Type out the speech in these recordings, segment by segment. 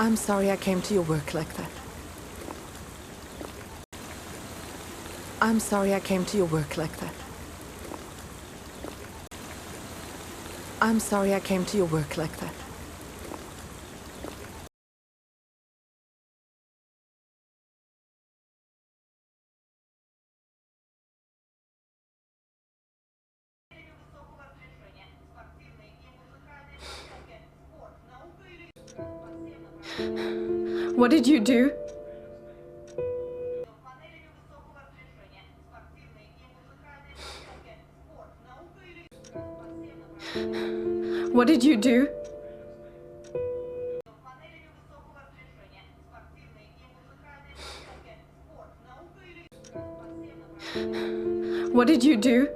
I'm sorry I came to your work like that. I'm sorry I came to your work like that. I'm sorry I came to your work like that. What did you do? What did you do? What did you do?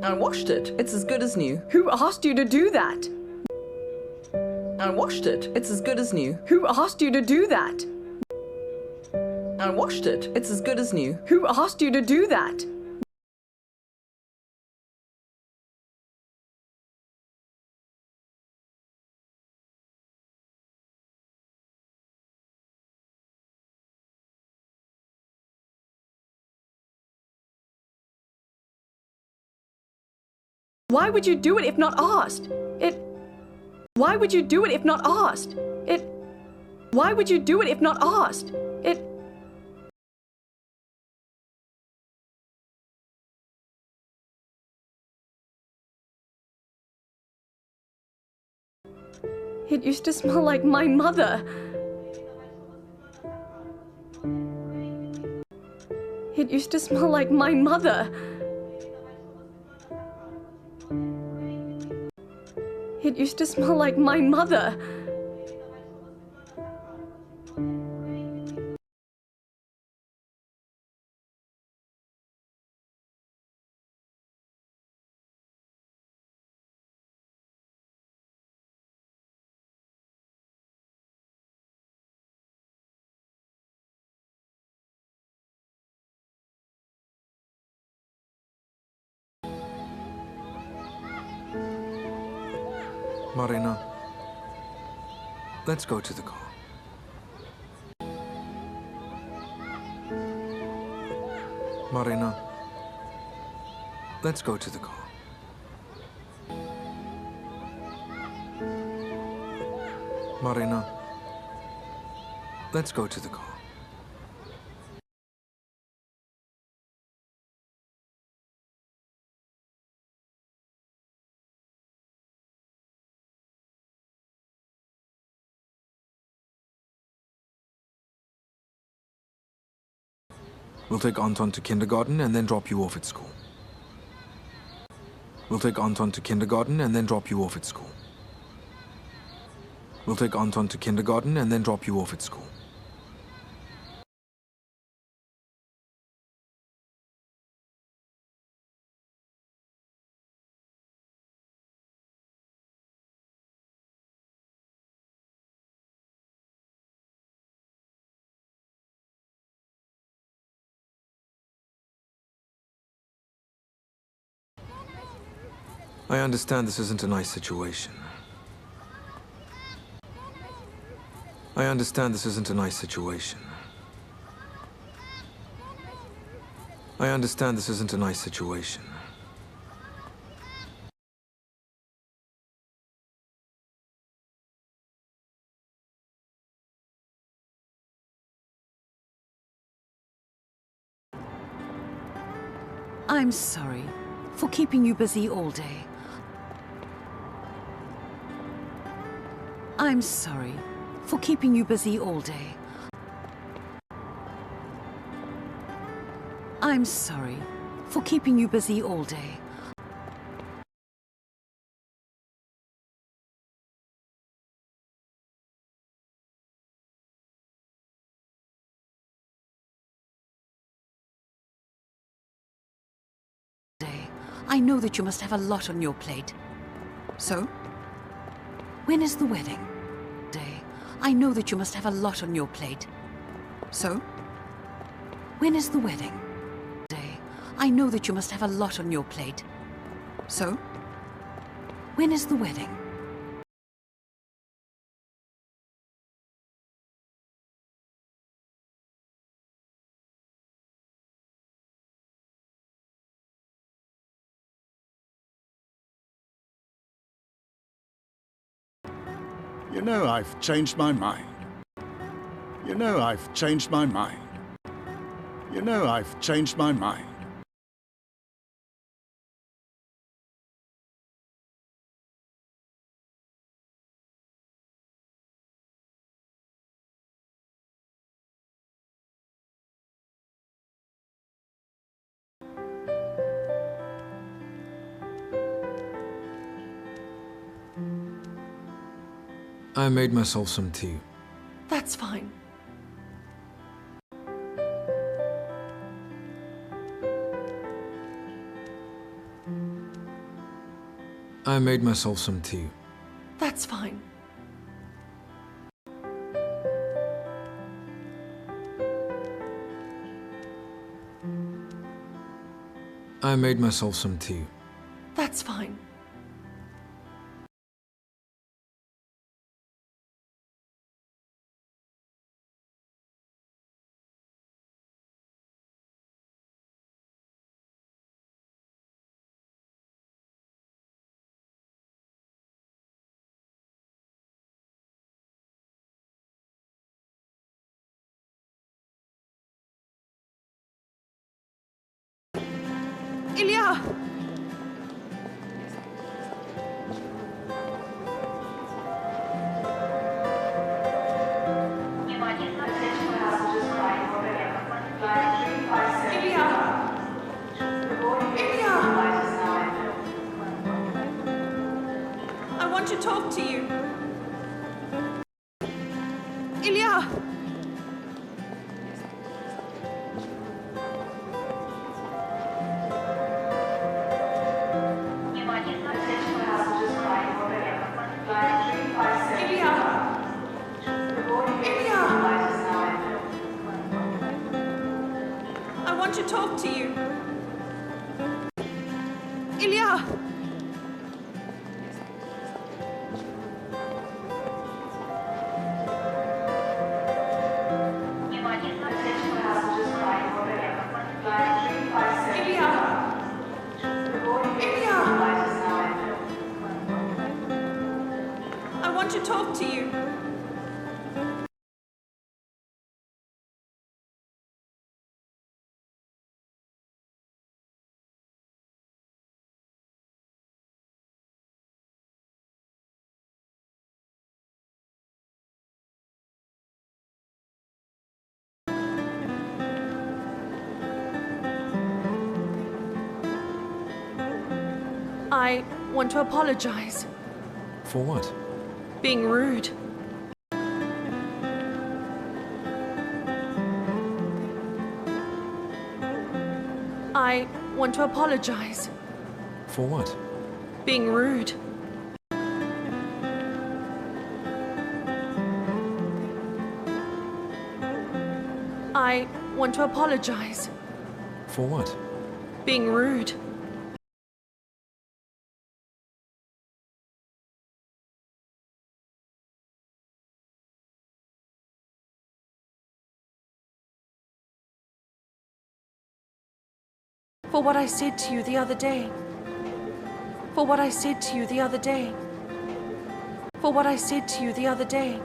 I washed it. It's as good as new. Who asked you to do that? I washed it. It's as good as new. Who asked you to do that? I washed it. It's as good as new. Who asked you to do that? Why would you do it if not asked? Why would you do it if not asked? Why would you do it if not asked? It used to smell like my mother. It used to smell like my mother. It used to smell like my mother. Marina, let's go to the car. Marina, let's go to the car. Marina, let's go to the car. We'll take Anton to kindergarten and then drop you off at school. We'll take Anton to kindergarten and then drop you off at school. We'll take Anton to kindergarten and then drop you off at school. I understand this isn't a nice situation. I understand this isn't a nice situation. I understand this isn't a nice situation. I'm sorry for keeping you busy all day. I'm sorry for keeping you busy all day. I'm sorry for keeping you busy all day. I know that you must have a lot on your plate. So, when is the wedding? I know that you must have a lot on your plate. So, when is the wedding? I know that you must have a lot on your plate. So, when is the wedding? You know, I've changed my mind. You know, I've changed my mind. You know, I've changed my mind. I made myself some tea. That's fine. I made myself some tea. That's fine. I made myself some tea. That's fine. Ilya! I want to talk to you. Ilya! I want to talk to you. Ilya! I want to talk to you. I want to apologize. For what? Being rude. I want to apologize. For what? Being rude. I want to apologize. For what? Being rude. For what I said to you the other day. For what I said to you the other day. For what I said to you the other day.